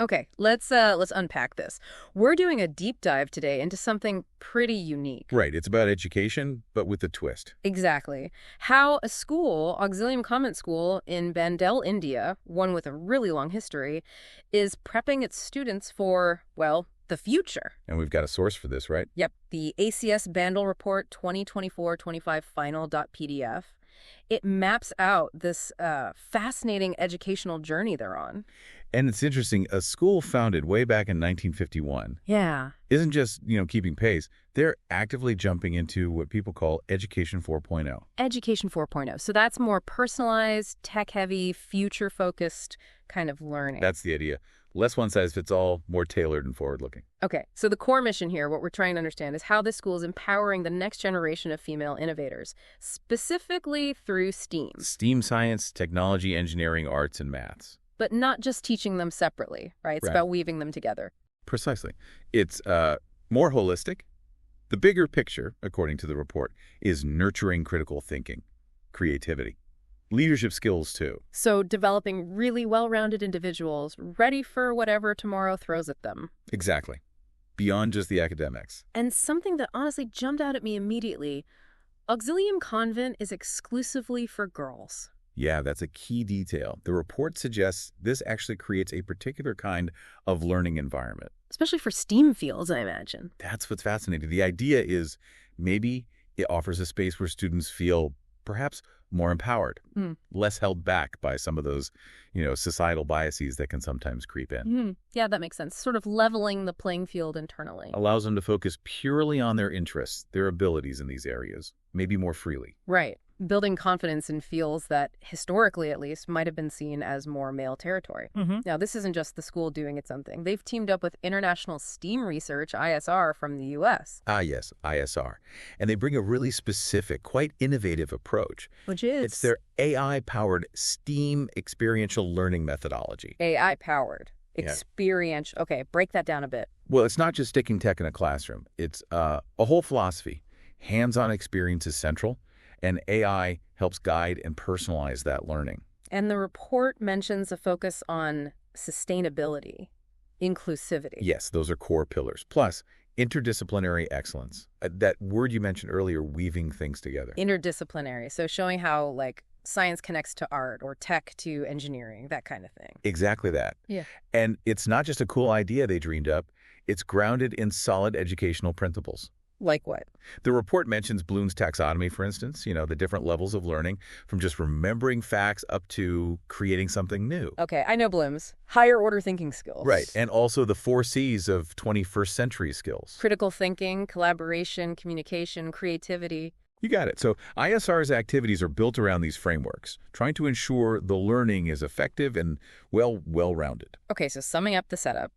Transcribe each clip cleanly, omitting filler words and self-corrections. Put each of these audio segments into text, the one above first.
Okay, let's unpack this. We're doing a deep dive today into something pretty unique. Right, it's about education, but with a twist. Exactly. How a school, Auxilium Convent School in Bandel, India, one with a really long history, is prepping its students for, well, the future. And we've got a source for this, right? Yep, the ACS Bandel Report 2024-25 final.pdf. It maps out this fascinating educational journey they're on. And it's interesting, a school founded way back in 1951 Yeah. isn't just, keeping pace. They're actively jumping into what people call Education 4.0. Education 4.0. So that's more personalized, tech-heavy, future-focused kind of learning. That's the idea. Less one-size-fits-all, more tailored and forward-looking. Okay, so the core mission here, what we're trying to understand, is how this school is empowering the next generation of female innovators, specifically through STEAM. STEAM science, technology, engineering, arts, and maths. But not just teaching them separately, right? It's Right. about weaving them together. Precisely. It's more holistic. The bigger picture, according to the report, is nurturing critical thinking, creativity, leadership skills, too. So developing really well-rounded individuals ready for whatever tomorrow throws at them. Exactly. Beyond just the academics. And something that honestly jumped out at me immediately, Auxilium Convent is exclusively for girls. Yeah, that's a key detail. The report suggests this actually creates a particular kind of learning environment. Especially for STEAM fields, I imagine. That's what's fascinating. The idea is maybe it offers a space where students feel perhaps more empowered, less held back by some of those, societal biases that can sometimes creep in. Yeah, that makes sense. Sort of leveling the playing field internally. Allows them to focus purely on their interests, their abilities in these areas, maybe more freely. Right. Building confidence in fields that, historically at least, might have been seen as more male territory. Now, this isn't just the school doing its own thing. They've teamed up with International STEAM Research, ISR, from the U.S. Ah, yes, ISR. And they bring a really specific, quite innovative approach. Which is? It's their AI-powered STEAM experiential learning methodology. AI-powered. Yeah. Experiential. Okay, break that down a bit. Well, it's not just sticking tech in a classroom. It's a whole philosophy. Hands-on experience is central, and AI helps guide and personalize that learning. And the report mentions a focus on sustainability, inclusivity. Yes, those are core pillars. Plus, interdisciplinary excellence. That word you mentioned earlier, weaving things together. Interdisciplinary, so showing how, science connects to art or tech to engineering, that kind of thing. Exactly that. Yeah. And it's not just a cool idea they dreamed up. It's grounded in solid educational principles. Like what? The report mentions Bloom's taxonomy, for instance, the different levels of learning, from just remembering facts up to creating something new. Okay, I know Bloom's. Higher order thinking skills. Right, and also the 4 C's of 21st century skills. Critical thinking, collaboration, communication, creativity. You got it. So ISR's activities are built around these frameworks, trying to ensure the learning is effective and well-rounded. Okay, so summing up the setup,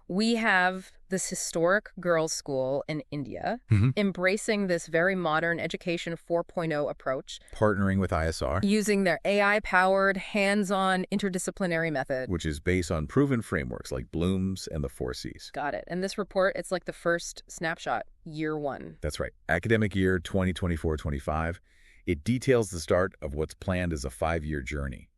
we have this historic girls' school in India embracing this very modern Education 4.0 approach. Partnering with ISR. Using their AI-powered, hands-on, interdisciplinary method. Which is based on proven frameworks like Bloom's and the 4 C's. Got it. And this report, it's like the first snapshot, year 1. That's right. Academic year 2024-25. It details the start of what's planned as a 5-year journey.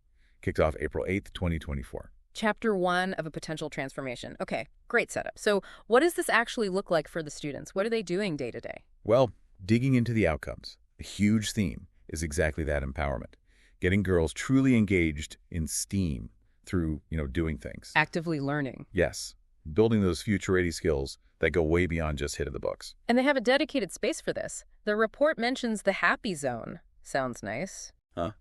Kicked off April 8th, 2024. Chapter 1 of a potential transformation. Okay, great setup. So what does this actually look like for the students? What are they doing day to day? Well, digging into the outcomes. A huge theme is exactly that empowerment. Getting girls truly engaged in STEAM through, doing things. Actively learning. Yes. Building those future-ready skills that go way beyond just hitting the books. And they have a dedicated space for this. The report mentions the Happy Zone. Sounds nice. Huh?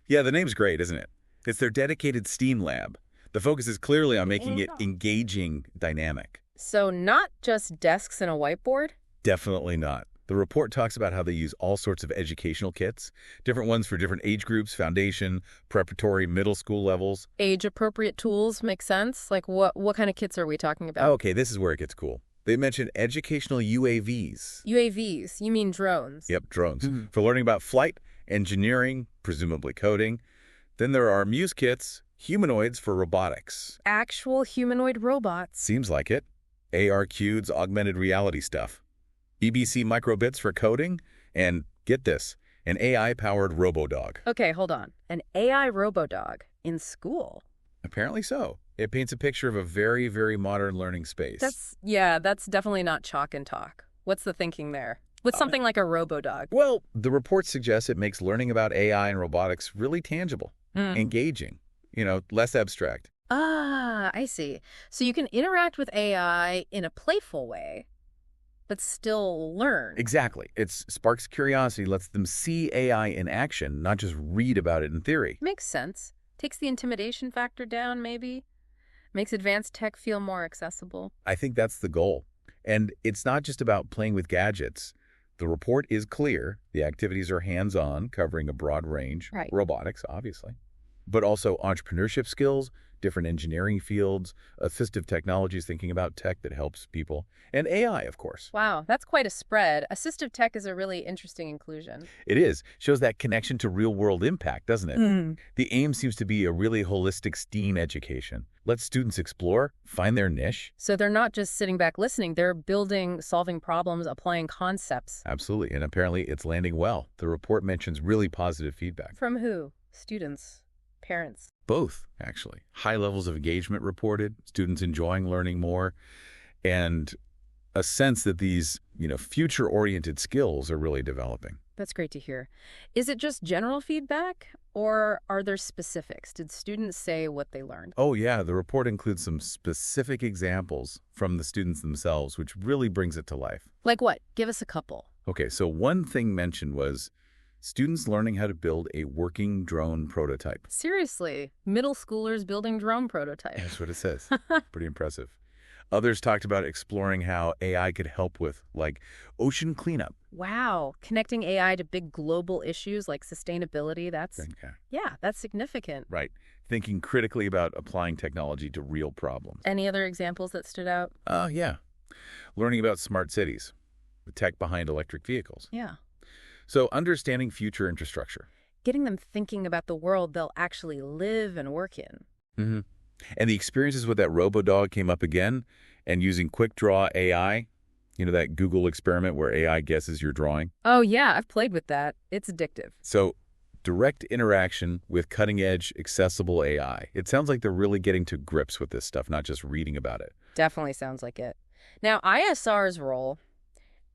Yeah, the name's great, isn't it? It's their dedicated STEAM lab. The focus is clearly on making it engaging, dynamic. So not just desks and a whiteboard? Definitely not. The report talks about how they use all sorts of educational kits, different ones for different age groups, foundation, preparatory, middle school levels. Age-appropriate tools make sense? Like what kind of kits are we talking about? Oh, okay, this is where it gets cool. They mentioned educational UAVs. UAVs, you mean drones? Yep, drones. For learning about flight, engineering, presumably coding. Then there are Muse kits, humanoids for robotics. Actual humanoid robots. Seems like it. ARQ's augmented reality stuff. BBC microbits for coding. And, get this, an AI-powered robo-dog. Okay, hold on. An AI robo-dog in school? Apparently so. It paints a picture of a very, very modern learning space. That's definitely not chalk and talk. What's the thinking there? With something like a robo-dog? Well, the report suggests it makes learning about AI and robotics really tangible, engaging, less abstract. Ah, I see. So you can interact with AI in a playful way, but still learn. Exactly. It sparks curiosity, lets them see AI in action, not just read about it in theory. Makes sense. Takes the intimidation factor down, maybe. Makes advanced tech feel more accessible. I think that's the goal. And it's not just about playing with gadgets. The report is clear. The activities are hands-on, covering a broad range. Right. Robotics, obviously. But also entrepreneurship skills, different engineering fields, assistive technologies, thinking about tech that helps people, and AI, of course. Wow, that's quite a spread. Assistive tech is a really interesting inclusion. It is. Shows that connection to real-world impact, doesn't it? The aim seems to be a really holistic STEAM education. Let students explore, find their niche. So they're not just sitting back listening, they're building, solving problems, applying concepts. Absolutely, and apparently it's landing well. The report mentions really positive feedback. From who? Students? Parents? Both, actually. High levels of engagement reported, students enjoying learning more, and a sense that these, future-oriented skills are really developing. That's great to hear. Is it just general feedback, or are there specifics? Did students say what they learned? Oh, yeah. The report includes some specific examples from the students themselves, which really brings it to life. Like what? Give us a couple. Okay, so one thing mentioned was students learning how to build a working drone prototype. Seriously, middle schoolers building drone prototypes. That's what it says. Pretty impressive. Others talked about exploring how AI could help with, like, ocean cleanup. Wow, connecting AI to big global issues like sustainability, that's significant. Right. Thinking critically about applying technology to real problems. Any other examples that stood out? Yeah. Learning about smart cities, the tech behind electric vehicles. Yeah. So understanding future infrastructure. Getting them thinking about the world they'll actually live and work in. Mm-hmm. And the experiences with that robo-dog came up again, and using Quick Draw AI, that Google experiment where AI guesses your drawing. Oh, yeah, I've played with that. It's addictive. So direct interaction with cutting-edge, accessible AI. It sounds like they're really getting to grips with this stuff, not just reading about it. Definitely sounds like it. Now, ISR's role,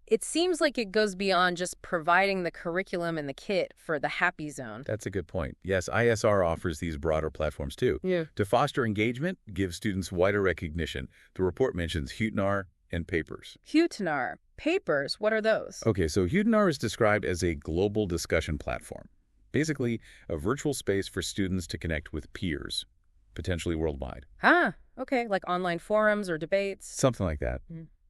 it seems like it goes beyond just providing the curriculum and the kit for the happy zone. That's a good point. Yes, ISR offers these broader platforms too. Yeah. To foster engagement, give students wider recognition. The report mentions Hutinar and Papers. Hutinar. Papers, what are those? Okay, so Hutinar is described as a global discussion platform. Basically, a virtual space for students to connect with peers, potentially worldwide. Okay, like online forums or debates? Something like that.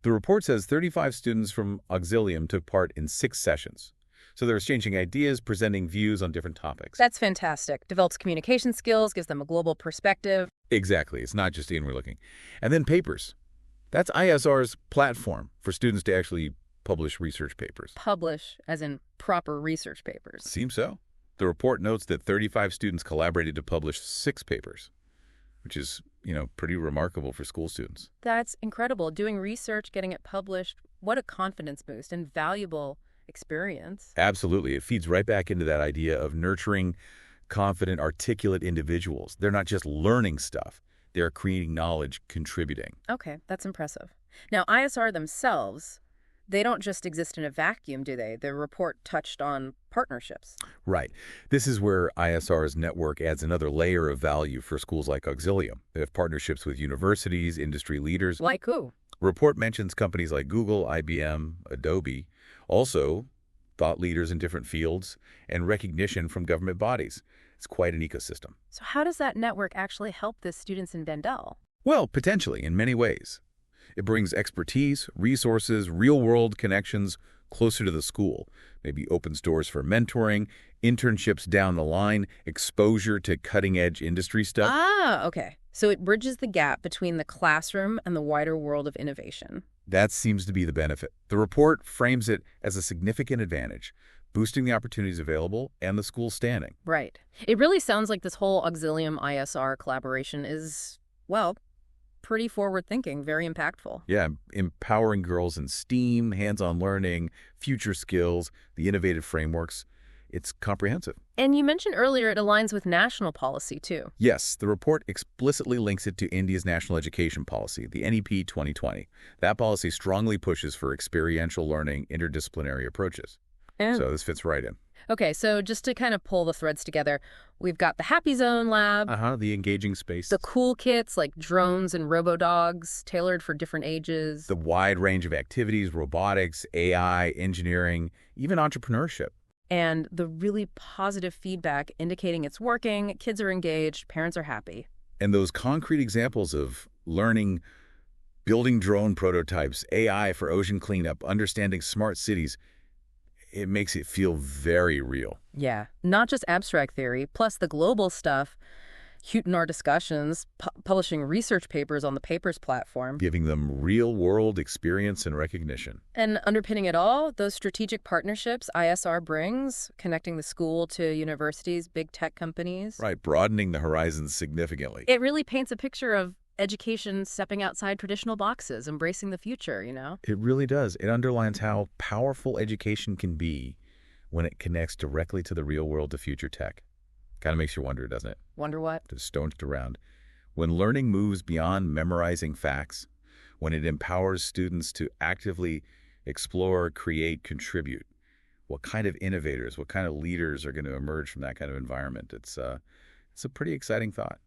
The report says 35 students from Auxilium took part in 6 sessions. So they're exchanging ideas, presenting views on different topics. That's fantastic. Develops communication skills, gives them a global perspective. Exactly. It's not just inward looking. And then Papers. That's ISR's platform for students to actually publish research papers. Publish, as in proper research papers. Seems so. The report notes that 35 students collaborated to publish 6 papers, which is, pretty remarkable for school students. That's incredible. Doing research, getting it published, what a confidence boost and valuable experience. Absolutely. It feeds right back into that idea of nurturing confident, articulate individuals. They're not just learning stuff. They're creating knowledge, contributing. Okay, that's impressive. Now, ISR themselves, they don't just exist in a vacuum, do they? The report touched on partnerships. Right. This is where ISR's network adds another layer of value for schools like Auxilium. They have partnerships with universities, industry leaders. Like who? Report mentions companies like Google, IBM, Adobe, also thought leaders in different fields, and recognition from government bodies. It's quite an ecosystem. So how does that network actually help the students in Bandel? Well, potentially, in many ways. It brings expertise, resources, real-world connections closer to the school. Maybe opens doors for mentoring, internships down the line, exposure to cutting-edge industry stuff. Okay. So it bridges the gap between the classroom and the wider world of innovation. That seems to be the benefit. The report frames it as a significant advantage, boosting the opportunities available and the school's standing. Right. It really sounds like this whole Auxilium ISR collaboration is, well, pretty forward-thinking, very impactful. Yeah, empowering girls in STEAM, hands-on learning, future skills, the innovative frameworks. It's comprehensive. And you mentioned earlier it aligns with national policy, too. Yes, the report explicitly links it to India's national education policy, the NEP 2020. That policy strongly pushes for experiential learning, interdisciplinary approaches. And So this fits right in. okay, so just to kind of pull the threads together, we've got the Happy Zone lab, The engaging space. the cool kits like drones and robo-dogs tailored for different ages. The wide range of activities, robotics, AI, engineering, even entrepreneurship. And the really positive feedback indicating it's working, kids are engaged, parents are happy. And those concrete examples of learning, building drone prototypes, AI for ocean cleanup, understanding smart cities, it makes it feel very real. Yeah, not just abstract theory, plus the global stuff, Houghton our discussions, publishing research papers on the Papers platform. Giving them real-world experience and recognition. And underpinning it all, those strategic partnerships ISR brings, connecting the school to universities, big tech companies. Right, broadening the horizons significantly. It really paints a picture of education stepping outside traditional boxes, embracing the future, you know? It really does. It underlines how powerful education can be when it connects directly to the real world, to future tech. Kind of makes you wonder, doesn't it? Wonder what? Just stoned around. When learning moves beyond memorizing facts, when it empowers students to actively explore, create, contribute, what kind of innovators, what kind of leaders are going to emerge from that kind of environment? It's a pretty exciting thought.